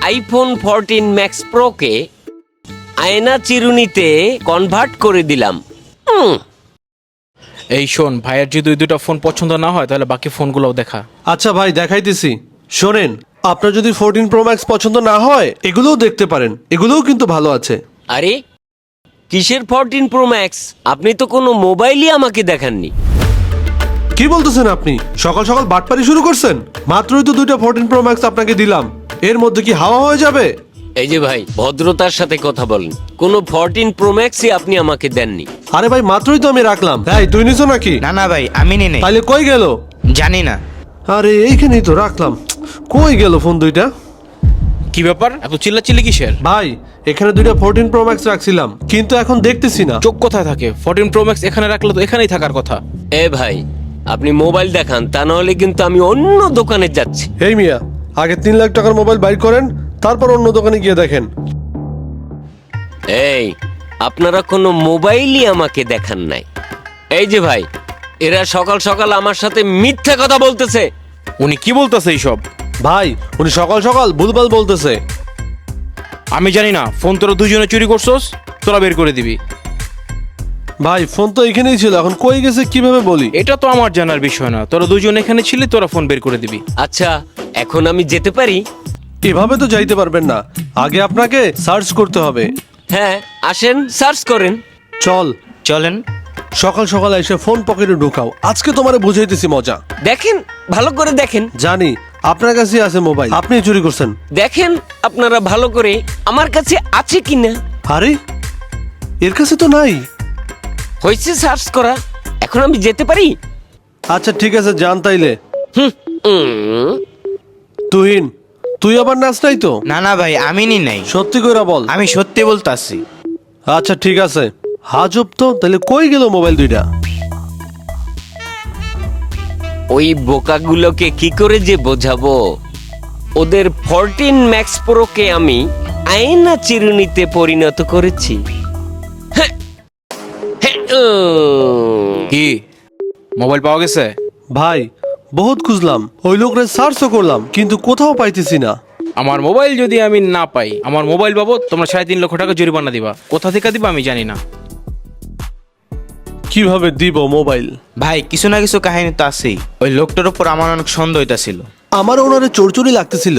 IPhone 14 max pro কে আয়না চিরুনিতে convert করে দিলাম। এই শোন, ভাইয়ের যদি ওই দুটো ফোন পছন্দ না হয় তাহলে বাকি ফোনগুলোও দেখা। আচ্ছা ভাই, দেখাইতেছি। শোনেন, আপনার যদি 14 প্রো ম্যাক্স পছন্দ না হয় এগুলোও দেখতে পারেন, এগুলোও কিন্তু ভালো আছে। আরে কিসের 14 প্রো ম্যাক্স? আপনি তো কোনো মোবাইলই আমাকে দেখাননি। কি বলতেছেন আপনি? সকাল সকাল বাটপারি শুরু করছেন? মাত্রই তো 2টা 14 প্রো ম্যাক্স আপনাকে দিলাম, এর মধ্যে কি হাওয়া হয়ে যাবে? এই যে ভাই, ভদ্রতার সাথে কথা বলেন। কোনো 14 প্রো ম্যাক্সই আপনি আমাকে দেননি। আরে ভাই, মাত্রই তো আমি রাখলাম। এই তুই নিছো নাকি? না না ভাই, আমি নিই নাই। তাইলে কই গেল? জানি না। আরে এইখানেই তো রাখলাম, কই গেল ফোন দুইটা? কি ব্যাপার, এত চিল্লাচিল্লি কিসের? ভাই, এখানে 2টা 14 প্রো ম্যাক্স রাখছিলাম, কিন্তু এখন দেখতেছি না। চোখ কোথায় থাকে? 14 প্রো ম্যাক্স এখানে রাখলে তো এখানেই থাকার কথা। এ ভাই, আপনি মোবাইল দেখান, তা নাহলে কিন্তু আমি অন্য দোকানে যাচ্ছি। এই মিয়া, আগে 3 লাখ টাকার মোবাইল বাইর করেন, তারপর অন্য দোকানে গিয়ে দেখেন। এই, আপনারা কোনো মোবাইলই আমাকে দেখান নাই। এই যে ভাই, এরা সকাল সকাল আমার সাথে মিথ্যা কথা বলতেছে। উনি কি বলতেছে এইসব? ভাই, উনি সকাল সকাল ভুলভাল বলতেছে। আমি জানি না, ফোন তোরা দুজনে চুরি করছস, তোরা বের করে দিবি। ভাই, ফোন তো এখানেই ছিল, এখন কই গেছে কিভাবে বলি? এটা তো আমার জানার বিষয় না। তোরা দুজন এখানে ছিলি, তোরা ফোন বের করে দিবি। আচ্ছা, এখন আমি যেতে পারি? এভাবে তো যাইতে পারবেন না, আগে আপনাকে সার্চ করতে হবে। হ্যাঁ, আসেন, সার্চ করেন। চল। চলেন। সকাল সকাল এসে ফোন পকেটে ঢুকাও, আজকে তোমারে বুঝাইতেছি মজা। দেখেন, ভালো করে দেখেন। জানি আপনার কাছে আছে মোবাইল, আপনি চুরি করছেন। দেখেন আপনারা ভালো করে আমার কাছে আছে কিনা। আরে, এর কাছে তো নাই। হয়েছে সার্চ করা, এখন আমি যেতে পারি? আচ্ছা ঠিক আছে, যান তাইলে। উম, তুহিন, তুই আবার নাচ নাই তো? না না ভাই, আমি নিই নাই। সত্যি কইরা বল। আমি সত্যি বলতাছি। আচ্ছা ঠিক আছে, হাজব তো, তাহলে কই গেল মোবাইল দুইটা? ওই বোকাগুলোকে কি করে যে বোঝাবো? ওদের 14 ম্যাক্স প্রো কে আমি আয়না চিরুনিতে পরিণত করেছি। হ্যাঁ, হ্যাঁ, কি মোবাইল পাওয়া গেছে? ভাই, বহুত খুঁজলাম, ওই লোকরে সার্চও করলাম, কিন্তু কোথাও পাইতেছি না। আমার মোবাইল যদি আমি না পাই, আমার মোবাইল বাবদ তোমরা 3.5 লক্ষ টাকা জরিমানা দিবা। কোথা থেকে দিবা আমি জানি না। কিভাবে দিব মোবাইল? ভাই, কিছু না কিছু কাহিনী তো আছেই। ওই লোকটার উপর আমার অনেক সন্দেহ হইতাছিল। আমার ওনারে চোরচুরি লাগতেছিল,